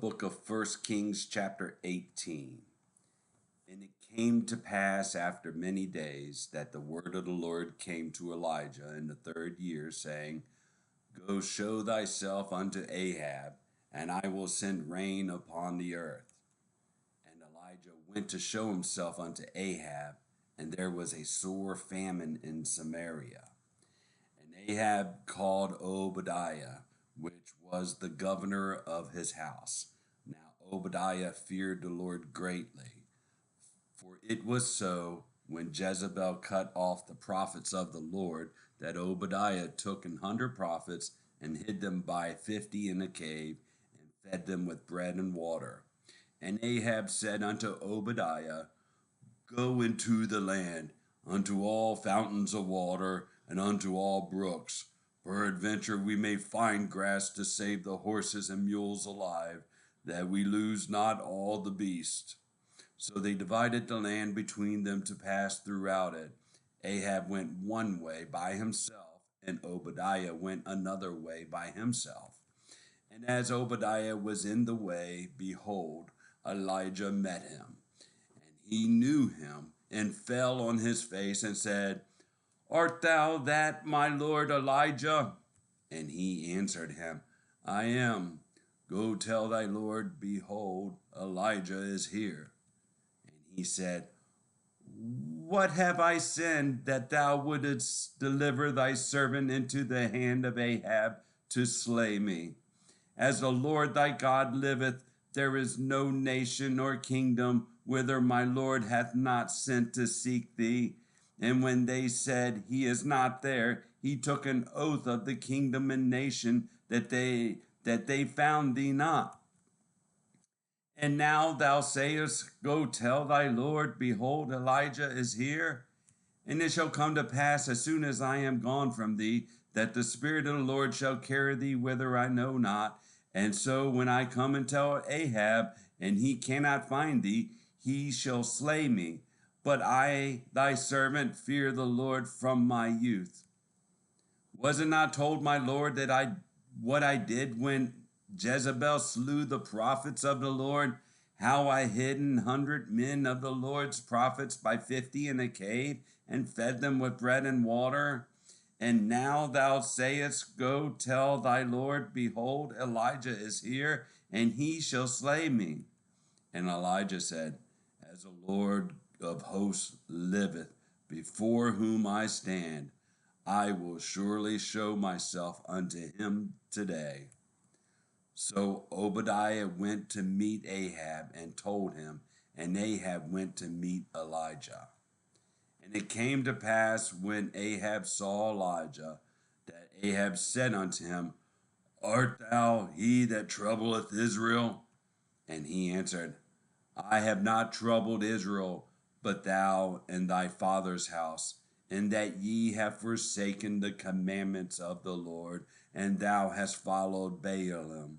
book of First Kings, chapter 18. And it came to pass after many days that the word of the Lord came to Elijah in the third year, saying, Go show thyself unto Ahab, and I will send rain upon the earth. And Elijah went to show himself unto Ahab, and there was a sore famine in Samaria. And Ahab called Obadiah, which was the governor of his house. Now Obadiah feared the Lord greatly, for it was so when Jezebel cut off the prophets of the Lord that Obadiah took 100 prophets and hid them by 50 in a cave and fed them with bread and water. And Ahab said unto Obadiah, Go into the land, unto all fountains of water, and unto all brooks. Peradventure we may find grass to save the horses and mules alive, that we lose not all the beasts. So they divided the land between them to pass throughout it. Ahab went one way by himself, and Obadiah went another way by himself. And as Obadiah was in the way, behold, Elijah met him. He knew him and fell on his face and said, Art thou that my lord Elijah? And he answered him, I am. Go tell thy lord, behold, Elijah is here. And he said, What have I sinned that thou wouldest deliver thy servant into the hand of Ahab to slay me? As the Lord thy God liveth, there is no nation or kingdom whither my Lord hath not sent to seek thee. And when they said, He is not there, he took an oath of the kingdom and nation that they found thee not. And now thou sayest, Go tell thy Lord, behold, Elijah is here. And it shall come to pass, as soon as I am gone from thee, that the Spirit of the Lord shall carry thee whither I know not. And so when I come and tell Ahab, and he cannot find thee, he shall slay me. But I, thy servant, fear the Lord from my youth. Was it not told my Lord that what I did when Jezebel slew the prophets of the Lord, how I hid 100 men of the Lord's prophets by 50 in a cave, and fed them with bread and water? And now thou sayest, Go tell thy Lord, behold, Elijah is here, and he shall slay me. And Elijah said, As the Lord of hosts liveth, before whom I stand, I will surely show myself unto him today. So Obadiah went to meet Ahab and told him, and Ahab went to meet Elijah. And it came to pass when Ahab saw Elijah, that Ahab said unto him, Art thou he that troubleth Israel? And he answered, I have not troubled Israel, but thou and thy father's house, and that ye have forsaken the commandments of the Lord, and thou hast followed Baalim.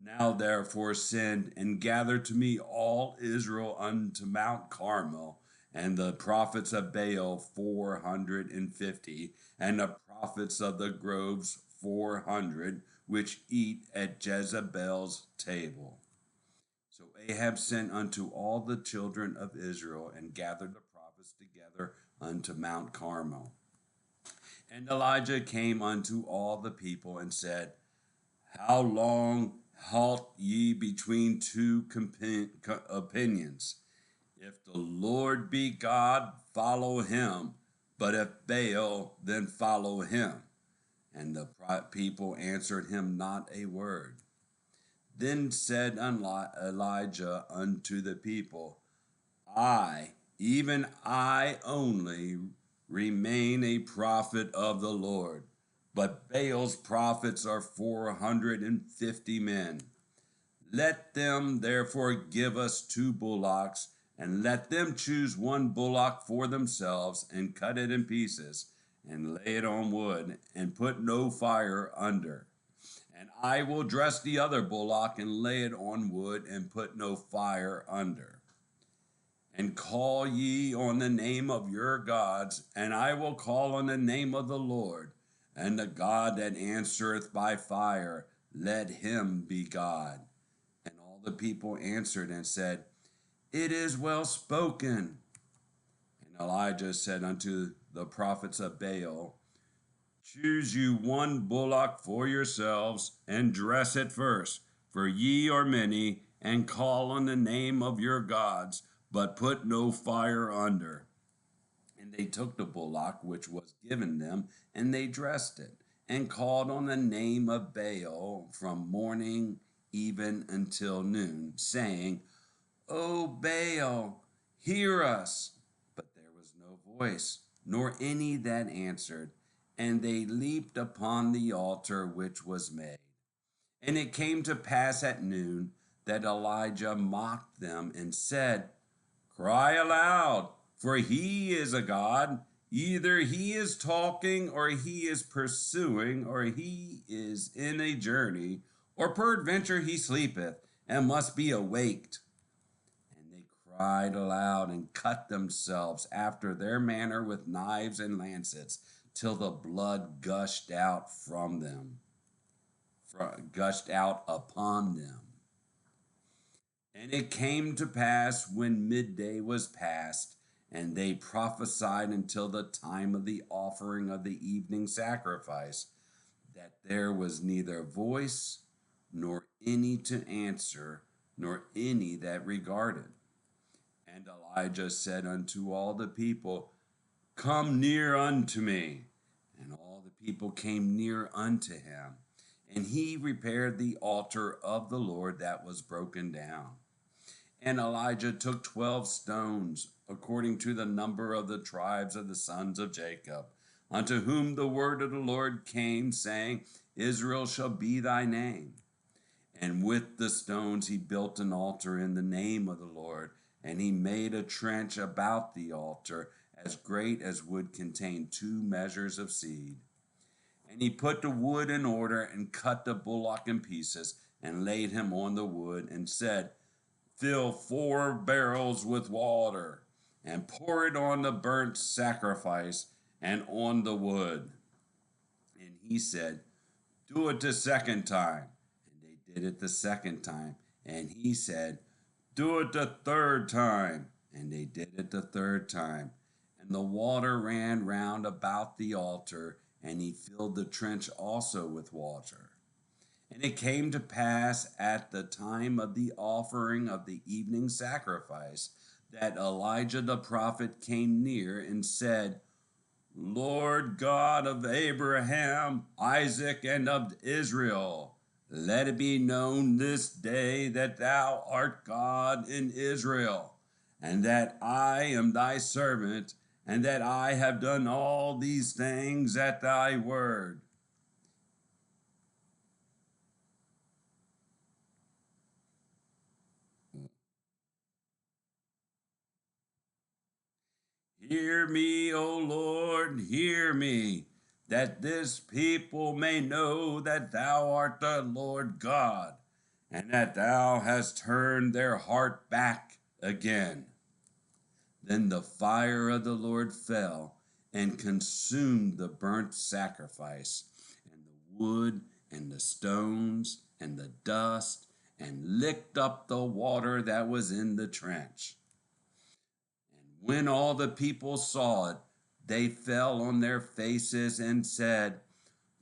Now therefore send and gather to me all Israel unto Mount Carmel, and the prophets of Baal 450, and the prophets of the groves 400, which eat at Jezebel's table. So Ahab sent unto all the children of Israel, and gathered the prophets together unto Mount Carmel. And Elijah came unto all the people, and said, How long halt ye between two opinions? If the Lord be God, follow him, but if Baal, then follow him. And the people answered him not a word. Then said Elijah unto the people, I, even I only, remain a prophet of the Lord, but Baal's prophets are 450 men. Let them therefore give us 2 bullocks, and let them choose 1 bullock for themselves, and cut it in pieces, and lay it on wood, and put no fire under. And I will dress the other bullock, and lay it on wood, and put no fire under. And call ye on the name of your gods, and I will call on the name of the Lord, and the God that answereth by fire, let him be God. the people answered and said, It is well spoken. And Elijah said unto the prophets of Baal, Choose you one bullock for yourselves, and dress it first, for ye are many, and call on the name of your gods, but put no fire under. And they took the bullock which was given them, and they dressed it, and called on the name of Baal from morning even until noon, saying, O Baal, hear us. But there was no voice, nor any that answered. And they leaped upon the altar which was made. And it came to pass at noon that Elijah mocked them and said, Cry aloud, for he is a God. Either he is talking, or he is pursuing, or he is in a journey, or peradventure he sleepeth, and must be awaked. And they cried aloud and cut themselves after their manner with knives and lancets, till the blood gushed out from them, gushed out upon them. And it came to pass when midday was past, and they prophesied until the time of the offering of the evening sacrifice, that there was neither voice, nor any to answer, nor any that regarded. And Elijah said unto all the people, Come near unto me. And all the people came near unto him. And he repaired the altar of the Lord that was broken down. And Elijah took 12 stones, according to the number of the tribes of the sons of Jacob, unto whom the word of the Lord came, saying, Israel shall be thy name. And with the stones he built an altar in the name of the Lord, and he made a trench about the altar, as great as would contain 2 measures of seed. And he put the wood in order, and cut the bullock in pieces, and laid him on the wood, and said, Fill 4 barrels with water, and pour it on the burnt sacrifice, and on the wood. And he said, Do it the second time. And they did it the second time. And he said, Do it the third time. And they did it the third time. And the water ran round about the altar, and he filled the trench also with water. And it came to pass at the time of the offering of the evening sacrifice, that Elijah the prophet came near and said, Lord God of Abraham, Isaac, and of Israel, let it be known this day that thou art God in Israel, and that I am thy servant, and that I have done all these things at thy word. Hear me, O Lord, hear me, that this people may know that thou art the Lord God, and that thou hast turned their heart back again. Then the fire of the Lord fell and consumed the burnt sacrifice, and the wood, and the stones, and the dust, and licked up the water that was in the trench. When all the people saw it, they fell on their faces and said,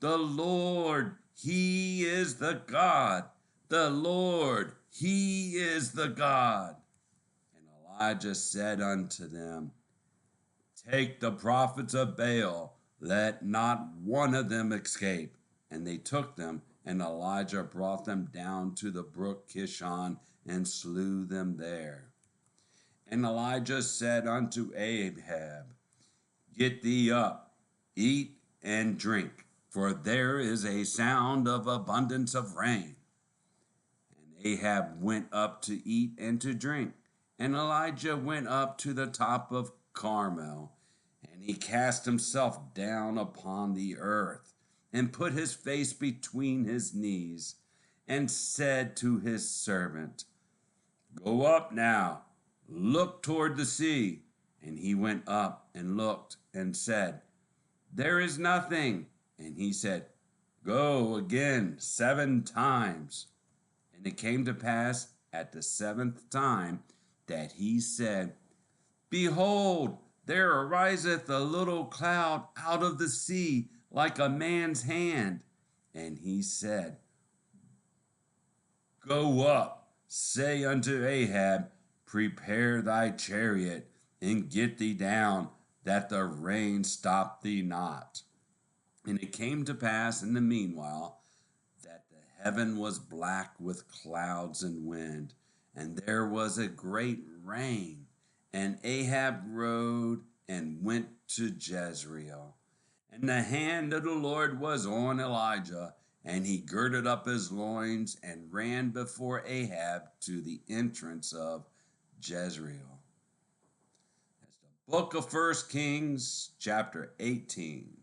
The Lord, he is the God. The Lord, he is the God. And Elijah said unto them, Take the prophets of Baal, let not one of them escape. And they took them, and Elijah brought them down to the brook Kishon, and slew them there. And Elijah said unto Ahab, Get thee up, eat and drink, for there is a sound of abundance of rain. And Ahab went up to eat and to drink. And Elijah went up to the top of Carmel, and he cast himself down upon the earth, and put his face between his knees, and said to his servant, Go up now, look toward the sea. And he went up and looked and said, There is nothing. And he said, Go again 7 times. And it came to pass at the seventh time that he said, Behold, there ariseth a little cloud out of the sea like a man's hand. And he said, Go up, say unto Ahab, Prepare thy chariot, and get thee down, that the rain stop thee not. And it came to pass in the meanwhile that the heaven was black with clouds and wind, and there was a great rain. And Ahab rode and went to Jezreel. And the hand of the Lord was on Elijah, and he girded up his loins and ran before Ahab to the entrance of Jezreel. That's the book of 1 Kings, chapter 18.